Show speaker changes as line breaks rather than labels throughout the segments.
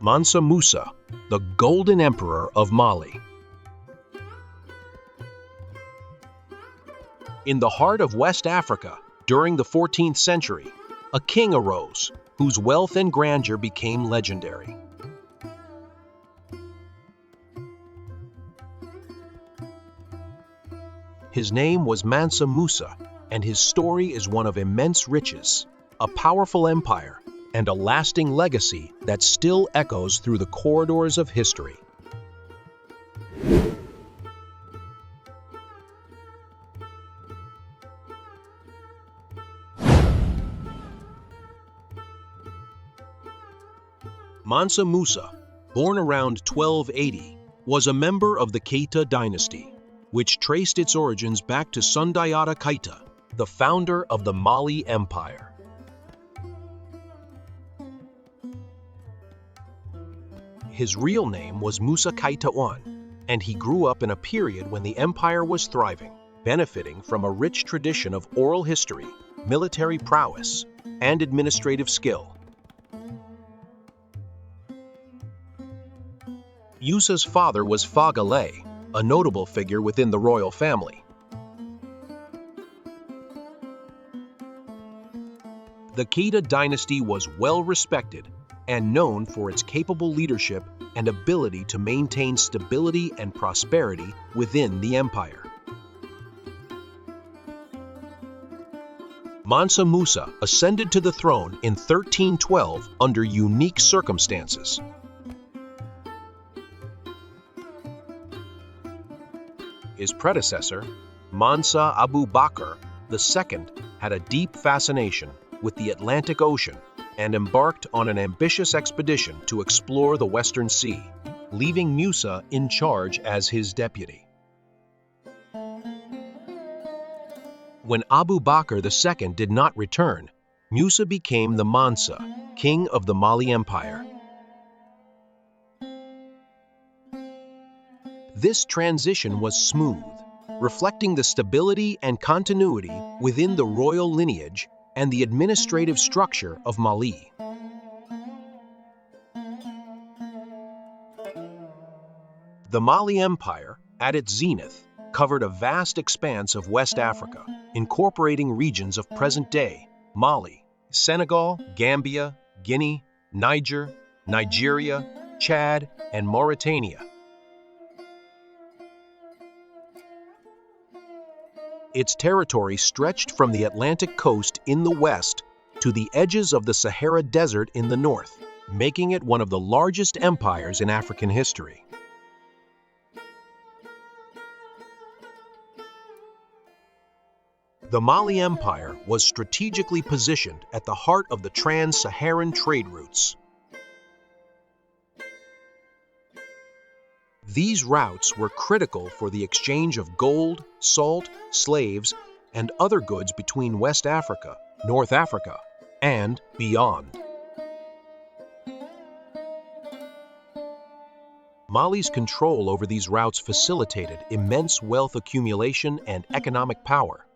Mansa Musa, the Golden Emperor of Mali. In the heart of West Africa, during the 14th century, a king arose whose wealth and grandeur became legendary. His name was Mansa Musa, and his story is one of immense riches, a powerful empire, and a lasting legacy that still echoes through the corridors of history. Mansa Musa, born around 1280, was a member of the Keita dynasty, which traced its origins back to Sundiata Keita, the founder of the Mali Empire. His real name was Musa Keita I, and he grew up in a period when the empire was thriving, benefiting from a rich tradition of oral history, military prowess, and administrative skill. Musa's father was Fagale, a notable figure within the royal family. The Keita dynasty was well respected and known for its capable leadership and ability to maintain stability and prosperity within the empire. Mansa Musa ascended to the throne in 1312 under unique circumstances. His predecessor, Mansa Abu Bakr II, had a deep fascination with the Atlantic Ocean and embarked on an ambitious expedition to explore the Western Sea, leaving Musa in charge as his deputy. When Abu Bakr II did not return, Musa became the Mansa, king of the Mali Empire. This transition was smooth, reflecting the stability and continuity within the royal lineage and the administrative structure of Mali. The Mali Empire, at its zenith, covered a vast expanse of West Africa, incorporating regions of present-day Mali, Senegal, Gambia, Guinea, Niger, Nigeria, Chad, and Mauritania. Its territory stretched from the Atlantic coast in the west to the edges of the Sahara Desert in the north, making it one of the largest empires in African history. The Mali Empire was strategically positioned at the heart of the trans-Saharan trade routes. These routes were critical for the exchange of gold, salt, slaves, and other goods between West Africa, North Africa, and beyond. Mali's control over these routes facilitated immense wealth accumulation and economic power.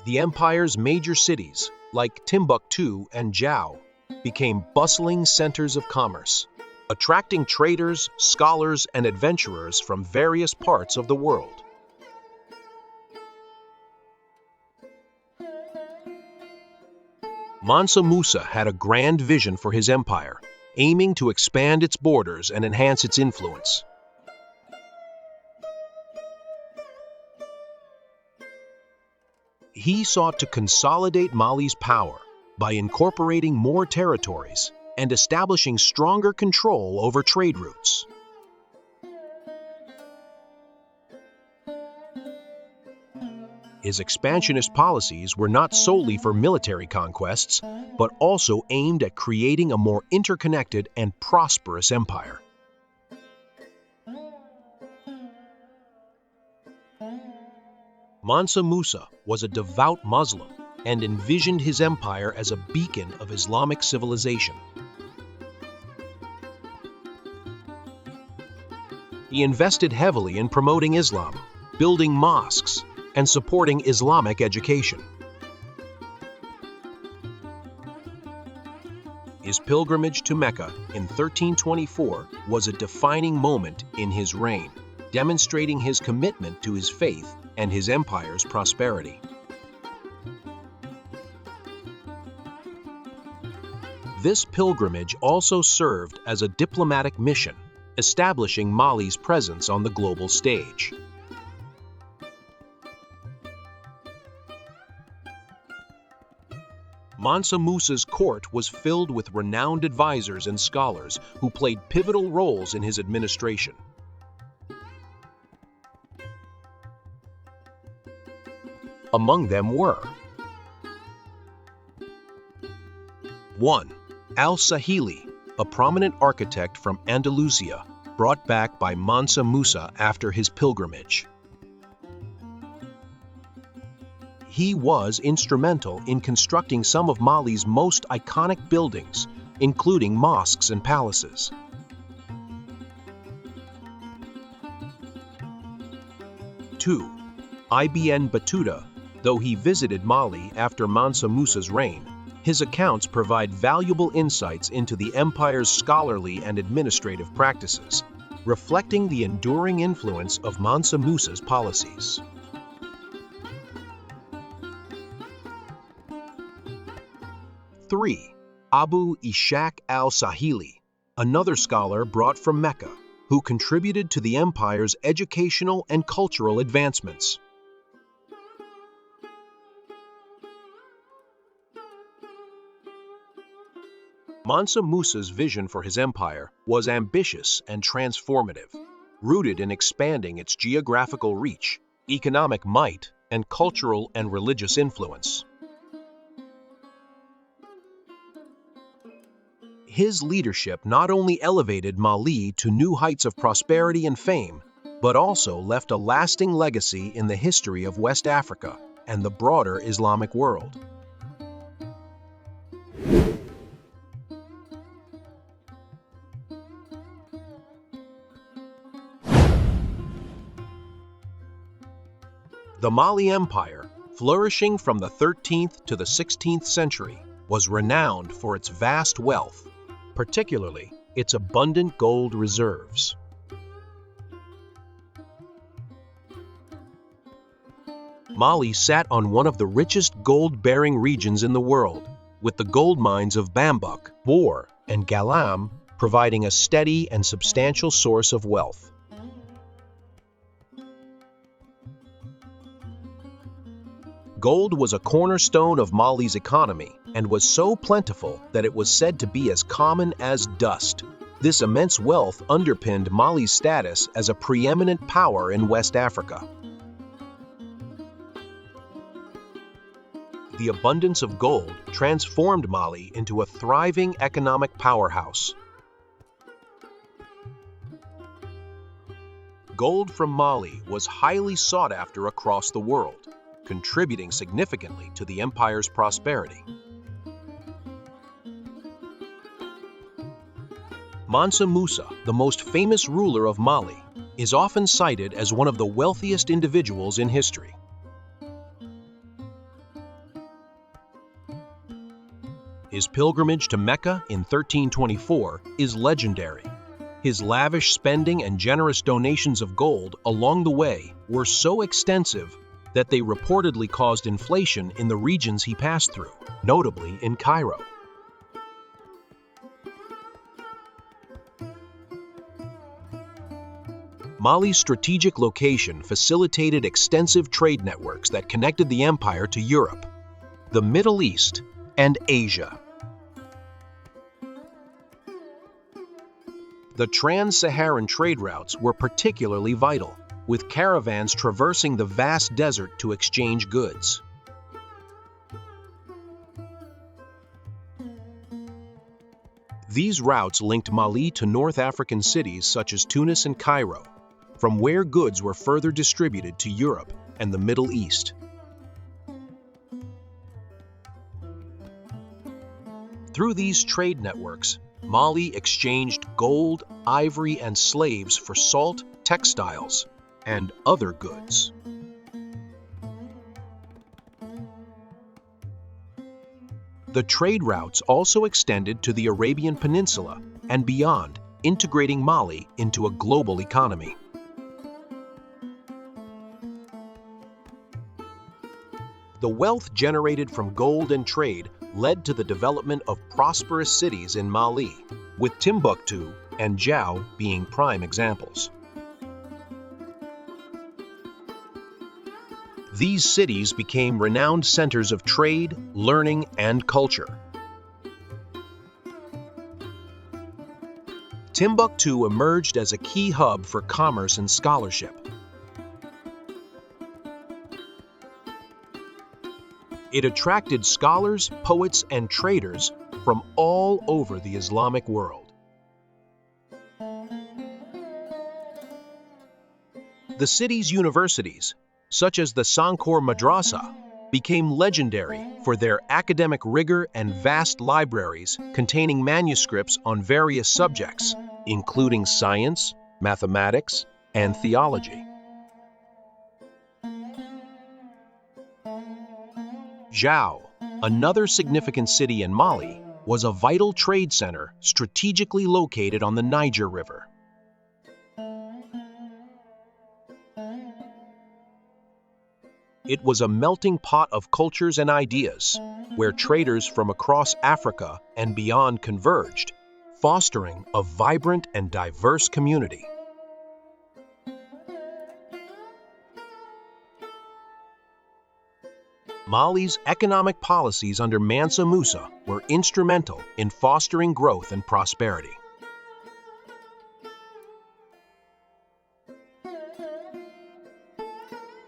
The empire's major cities, like Timbuktu and Jau, became bustling centers of commerce, attracting traders, scholars, and adventurers from various parts of the world. Mansa Musa had a grand vision for his empire, aiming to expand its borders and enhance its influence. He sought to consolidate Mali's power by incorporating more territories and establishing stronger control over trade routes. His expansionist policies were not solely for military conquests, but also aimed at creating a more interconnected and prosperous empire. Mansa Musa was a devout Muslim and envisioned his empire as a beacon of Islamic civilization. He invested heavily in promoting Islam, building mosques, and supporting Islamic education. His pilgrimage to Mecca in 1324 was a defining moment in his reign, demonstrating his commitment to his faith and his empire's prosperity. This pilgrimage also served as a diplomatic mission, establishing Mali's presence on the global stage. Mansa Musa's court was filled with renowned advisors and scholars who played pivotal roles in his administration. Among them were 1. Al-Sahili, a prominent architect from Andalusia, brought back by Mansa Musa after his pilgrimage. He was instrumental in constructing some of Mali's most iconic buildings, including mosques and palaces. 2. Ibn Battuta, though he visited Mali after Mansa Musa's reign, his accounts provide valuable insights into the empire's scholarly and administrative practices, reflecting the enduring influence of Mansa Musa's policies. 3. Abu Ishaq al-Sahili, another scholar brought from Mecca, who contributed to the empire's educational and cultural advancements. Mansa Musa's vision for his empire was ambitious and transformative, rooted in expanding its geographical reach, economic might, and cultural and religious influence. His leadership not only elevated Mali to new heights of prosperity and fame, but also left a lasting legacy in the history of West Africa and the broader Islamic world. The Mali Empire, flourishing from the 13th to the 16th century, was renowned for its vast wealth, particularly its abundant gold reserves. Mali sat on one of the richest gold-bearing regions in the world, with the gold mines of Bambuk, Bor, and Galam providing a steady and substantial source of wealth. Gold was a cornerstone of Mali's economy and was so plentiful that it was said to be as common as dust. This immense wealth underpinned Mali's status as a preeminent power in West Africa. The abundance of gold transformed Mali into a thriving economic powerhouse. Gold from Mali was highly sought after across the world, contributing significantly to the empire's prosperity. Mansa Musa, the most famous ruler of Mali, is often cited as one of the wealthiest individuals in history. His pilgrimage to Mecca in 1324 is legendary. His lavish spending and generous donations of gold along the way were so extensive that they reportedly caused inflation in the regions he passed through, notably in Cairo. Mali's strategic location facilitated extensive trade networks that connected the empire to Europe, the Middle East, and Asia. The trans-Saharan trade routes were particularly vital, with caravans traversing the vast desert to exchange goods. These routes linked Mali to North African cities such as Tunis and Cairo, from where goods were further distributed to Europe and the Middle East. Through these trade networks, Mali exchanged gold, ivory, and slaves for salt, textiles, and other goods. The trade routes also extended to the Arabian Peninsula and beyond, integrating Mali into a global economy. The wealth generated from gold and trade led to the development of prosperous cities in Mali, with Timbuktu and Jau being prime examples. These cities became renowned centers of trade, learning, and culture. Timbuktu emerged as a key hub for commerce and scholarship. It attracted scholars, poets, and traders from all over the Islamic world. The city's universities, such as the Sankor Madrasa, became legendary for their academic rigor and vast libraries containing manuscripts on various subjects, including science, mathematics, and theology. Jau, another significant city in Mali, was a vital trade center strategically located on the Niger River. It was a melting pot of cultures and ideas, where traders from across Africa and beyond converged, fostering a vibrant and diverse community. Mali's economic policies under Mansa Musa were instrumental in fostering growth and prosperity.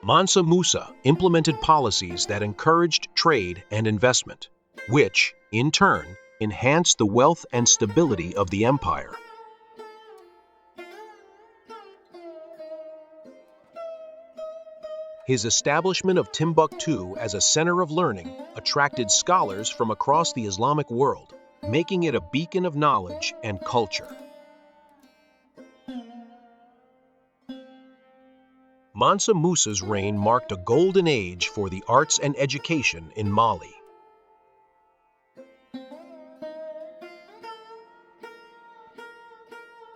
Mansa Musa implemented policies that encouraged trade and investment, which, in turn, enhanced the wealth and stability of the empire. His establishment of Timbuktu as a center of learning attracted scholars from across the Islamic world, making it a beacon of knowledge and culture. Mansa Musa's reign marked a golden age for the arts and education in Mali.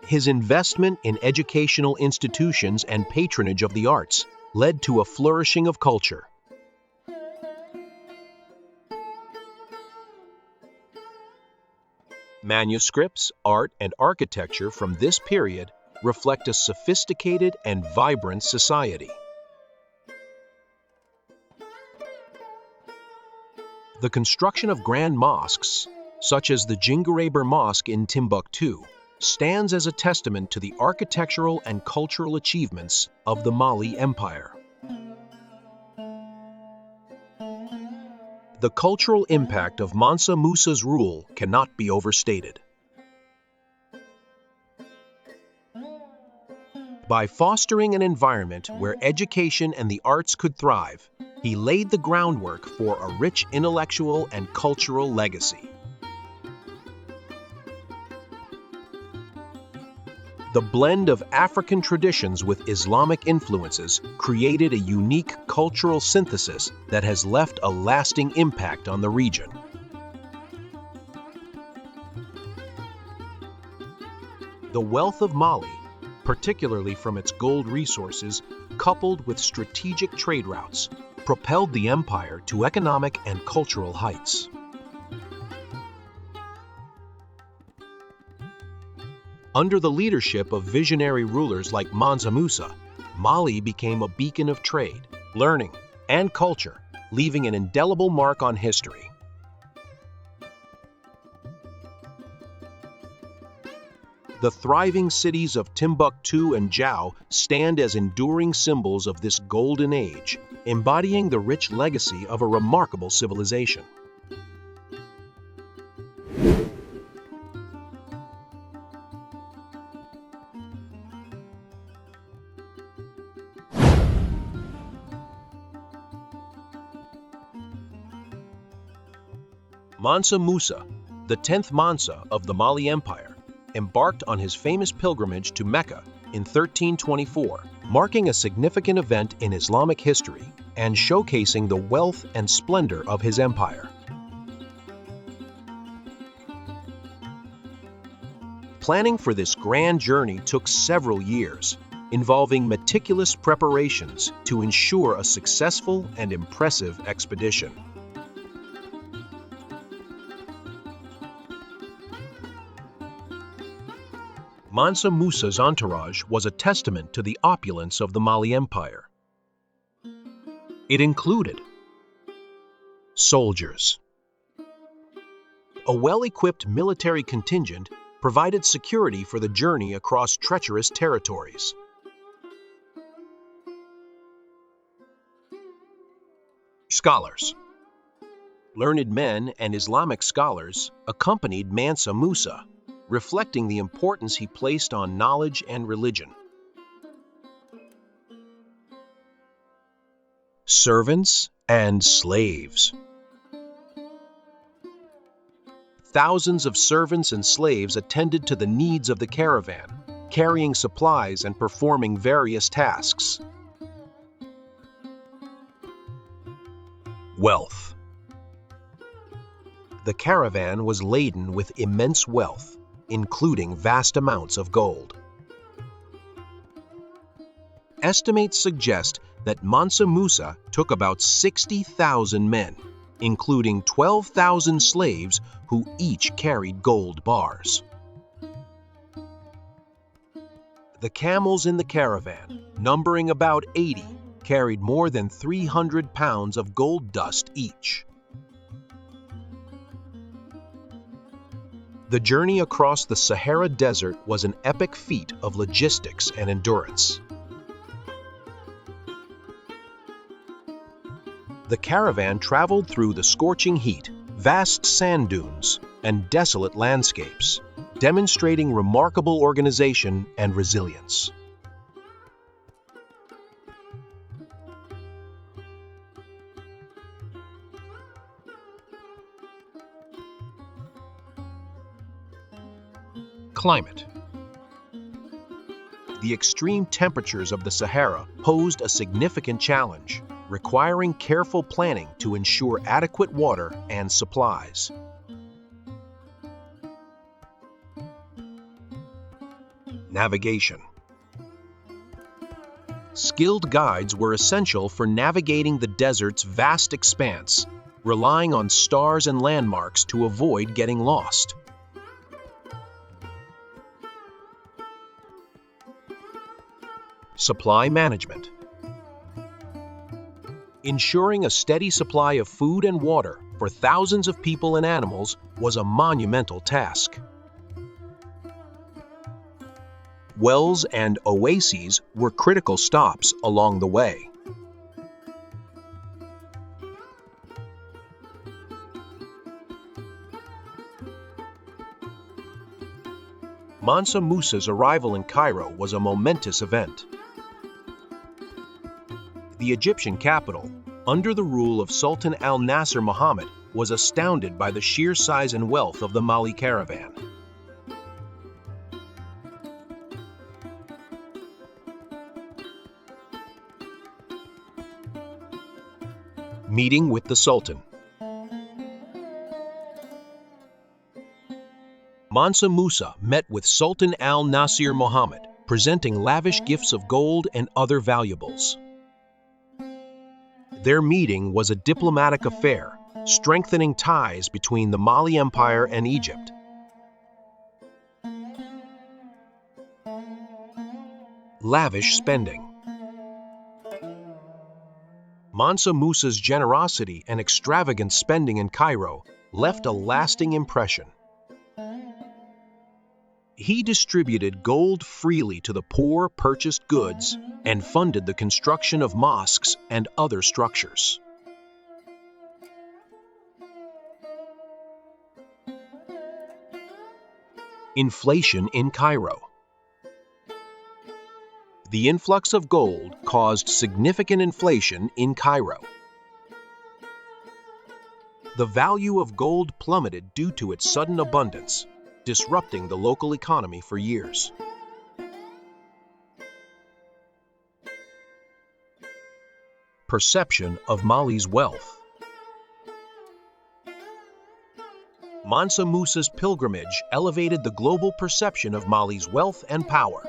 His investment in educational institutions and patronage of the arts led to a flourishing of culture. Manuscripts, art, and architecture from this period reflect a sophisticated and vibrant society. The construction of grand mosques, such as the Djinguereber Mosque in Timbuktu, stands as a testament to the architectural and cultural achievements of the Mali Empire. The cultural impact of Mansa Musa's rule cannot be overstated. By fostering an environment where education and the arts could thrive, he laid the groundwork for a rich intellectual and cultural legacy. The blend of African traditions with Islamic influences created a unique cultural synthesis that has left a lasting impact on the region. The wealth of Mali, particularly from its gold resources, coupled with strategic trade routes, propelled the empire to economic and cultural heights. Under the leadership of visionary rulers like Mansa Musa, Mali became a beacon of trade, learning, and culture, leaving an indelible mark on history. The thriving cities of Timbuktu and Jau stand as enduring symbols of this golden age, embodying the rich legacy of a remarkable civilization. Mansa Musa, the 10th Mansa of the Mali Empire, embarked on his famous pilgrimage to Mecca in 1324, marking a significant event in Islamic history and showcasing the wealth and splendor of his empire. Planning for this grand journey took several years, involving meticulous preparations to ensure a successful and impressive expedition. Mansa Musa's entourage was a testament to the opulence of the Mali Empire. It included soldiers. A well-equipped military contingent provided security for the journey across treacherous territories. Scholars. Learned men and Islamic scholars accompanied Mansa Musa, reflecting the importance he placed on knowledge and religion. Servants and slaves. Thousands of servants and slaves attended to the needs of the caravan, carrying supplies and performing various tasks. Wealth. The caravan was laden with immense wealth, including vast amounts of gold. Estimates suggest that Mansa Musa took about 60,000 men, including 12,000 slaves who each carried gold bars. The camels in the caravan, numbering about 80, carried more than 300 pounds of gold dust each. The journey across the Sahara Desert was an epic feat of logistics and endurance. The caravan traveled through the scorching heat, vast sand dunes, and desolate landscapes, demonstrating remarkable organization and resilience. Climate. The extreme temperatures of the Sahara posed a significant challenge, requiring careful planning to ensure adequate water and supplies. Navigation. Skilled guides were essential for navigating the desert's vast expanse, relying on stars and landmarks to avoid getting lost. Supply management. Ensuring a steady supply of food and water for thousands of people and animals was a monumental task. Wells and oases were critical stops along the way. Mansa Musa's arrival in Cairo was a momentous event. The Egyptian capital, under the rule of Sultan al-Nasir Muhammad, was astounded by the sheer size and wealth of the Mali caravan. Meeting with the Sultan. Mansa Musa met with Sultan al-Nasir Muhammad, presenting lavish gifts of gold and other valuables. Their meeting was a diplomatic affair, strengthening ties between the Mali Empire and Egypt. Lavish spending. Mansa Musa's generosity and extravagant spending in Cairo left a lasting impression. He distributed gold freely to the poor, purchased goods, and funded the construction of mosques and other structures. Inflation in Cairo. The influx of gold caused significant inflation in Cairo. The value of gold plummeted due to its sudden abundance, disrupting the local economy for years. Perception of Mali's wealth. Mansa Musa's pilgrimage elevated the global perception of Mali's wealth and power.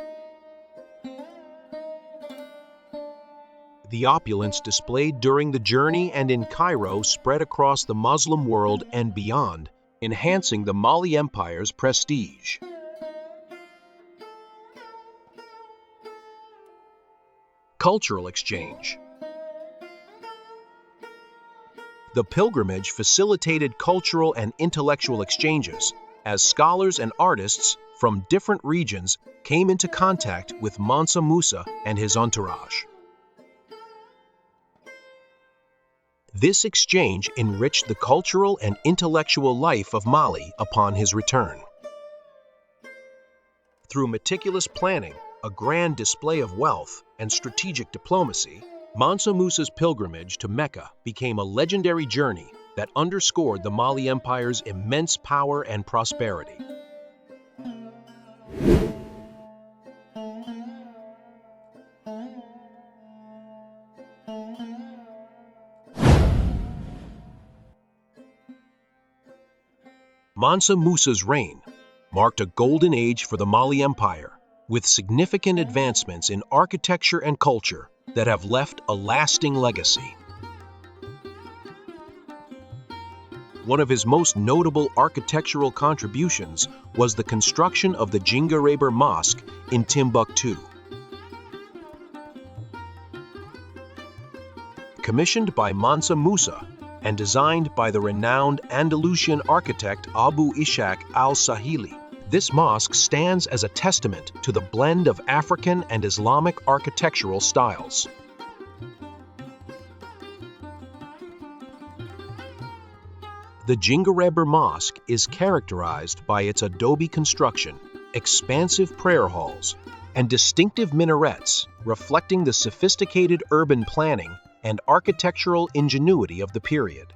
The opulence displayed during the journey and in Cairo spread across the Muslim world and beyond, enhancing the Mali Empire's prestige. Cultural exchange. The pilgrimage facilitated cultural and intellectual exchanges, as scholars and artists from different regions came into contact with Mansa Musa and his entourage. This exchange enriched the cultural and intellectual life of Mali upon his return. Through meticulous planning, a grand display of wealth, and strategic diplomacy, Mansa Musa's pilgrimage to Mecca became a legendary journey that underscored the Mali Empire's immense power and prosperity. Mansa Musa's reign marked a golden age for the Mali Empire, with significant advancements in architecture and culture that have left a lasting legacy. One of his most notable architectural contributions was the construction of the Djinguereber Mosque in Timbuktu. Commissioned by Mansa Musa and designed by the renowned Andalusian architect Abu Ishaq al-Sahili, this mosque stands as a testament to the blend of African and Islamic architectural styles. The Djinguereber Mosque is characterized by its adobe construction, expansive prayer halls, and distinctive minarets, reflecting the sophisticated urban planning and architectural ingenuity of the period.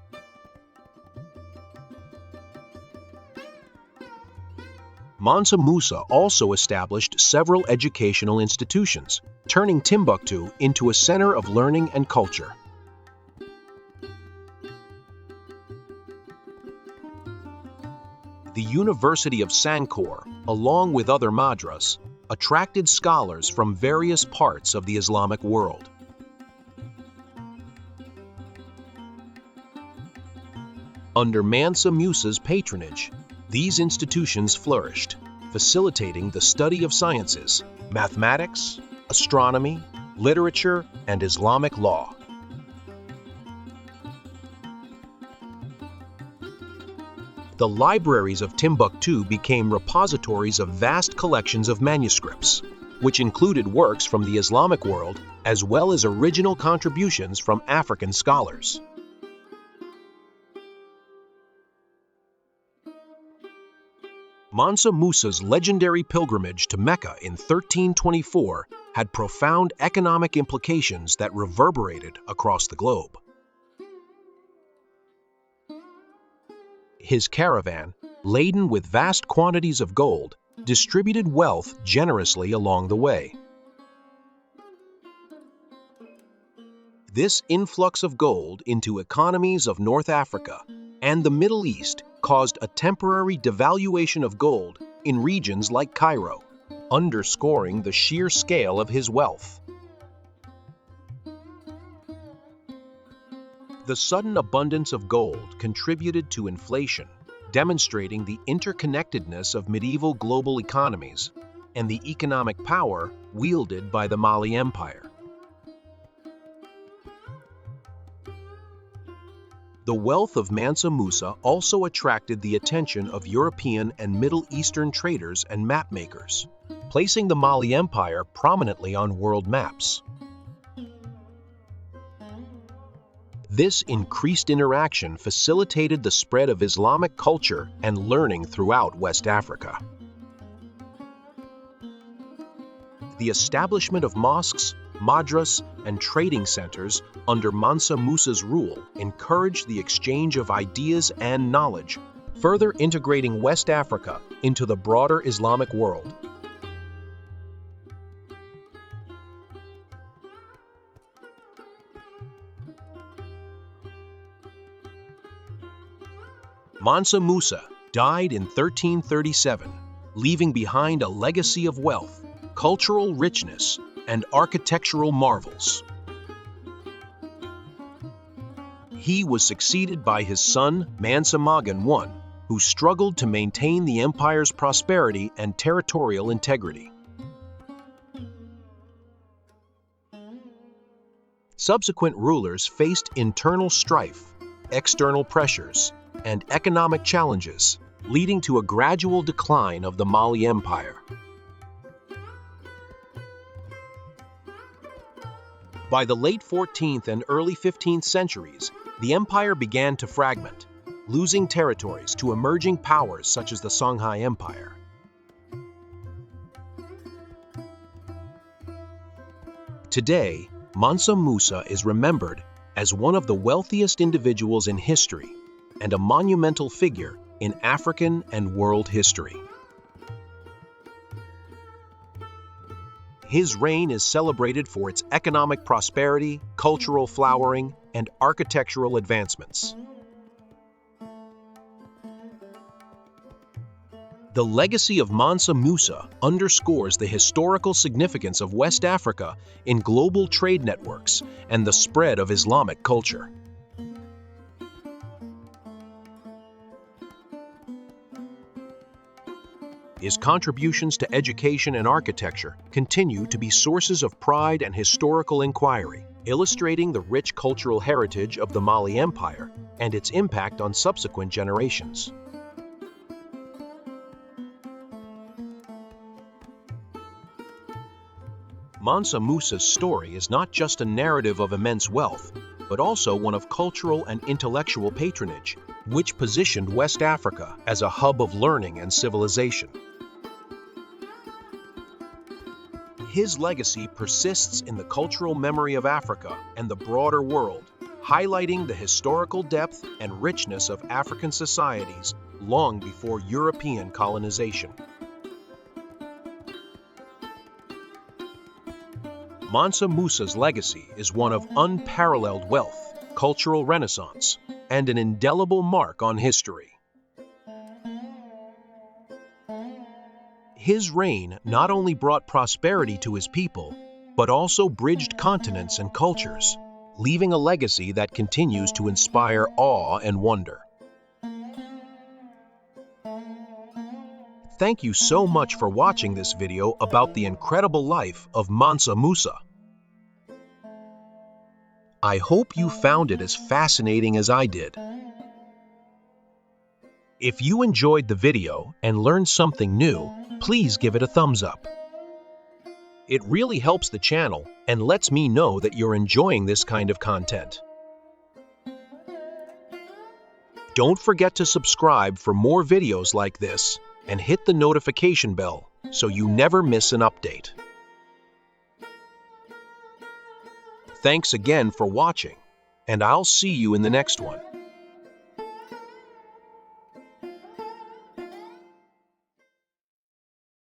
Mansa Musa also established several educational institutions, turning Timbuktu into a center of learning and culture. The University of Sankore, along with other madras, attracted scholars from various parts of the Islamic world. Under Mansa Musa's patronage, these institutions flourished, facilitating the study of sciences, mathematics, astronomy, literature, and Islamic law. The libraries of Timbuktu became repositories of vast collections of manuscripts, which included works from the Islamic world as well as original contributions from African scholars. Mansa Musa's legendary pilgrimage to Mecca in 1324 had profound economic implications that reverberated across the globe. His caravan, laden with vast quantities of gold, distributed wealth generously along the way. This influx of gold into economies of North Africa and the Middle East caused a temporary devaluation of gold in regions like Cairo, underscoring the sheer scale of his wealth. The sudden abundance of gold contributed to inflation, demonstrating the interconnectedness of medieval global economies and the economic power wielded by the Mali Empire. The wealth of Mansa Musa also attracted the attention of European and Middle Eastern traders and mapmakers, placing the Mali Empire prominently on world maps. This increased interaction facilitated the spread of Islamic culture and learning throughout West Africa. The establishment of mosques, madras, and trading centers under Mansa Musa's rule encouraged the exchange of ideas and knowledge, further integrating West Africa into the broader Islamic world. Mansa Musa, died in 1337, leaving behind a legacy of wealth, cultural richness, and architectural marvels. He was succeeded by his son, Mansa Musa I, who struggled to maintain the empire's prosperity and territorial integrity. Subsequent rulers faced internal strife, external pressures, and economic challenges, leading to a gradual decline of the Mali Empire. By the late 14th and early 15th centuries, the empire began to fragment, losing territories to emerging powers such as the Songhai Empire. Today, Mansa Musa is remembered as one of the wealthiest individuals in history and a monumental figure in African and world history. His reign is celebrated for its economic prosperity, cultural flowering, and architectural advancements. The legacy of Mansa Musa underscores the historical significance of West Africa in global trade networks and the spread of Islamic culture. His contributions to education and architecture continue to be sources of pride and historical inquiry, illustrating the rich cultural heritage of the Mali Empire and its impact on subsequent generations. Mansa Musa's story is not just a narrative of immense wealth, but also one of cultural and intellectual patronage, which positioned West Africa as a hub of learning and civilization. His legacy persists in the cultural memory of Africa and the broader world, highlighting the historical depth and richness of African societies long before European colonization. Mansa Musa's legacy is one of unparalleled wealth, cultural renaissance, and an indelible mark on history. His reign not only brought prosperity to his people, but also bridged continents and cultures, leaving a legacy that continues to inspire awe and wonder. Thank you so much for watching this video about the incredible life of Mansa Musa. I hope you found it as fascinating as I did. If you enjoyed the video and learned something new, please give it a thumbs up. It really helps the channel and lets me know that you're enjoying this kind of content. Don't forget to subscribe for more videos like this and hit the notification bell so you never miss an update. Thanks again for watching, and I'll see you in the next one.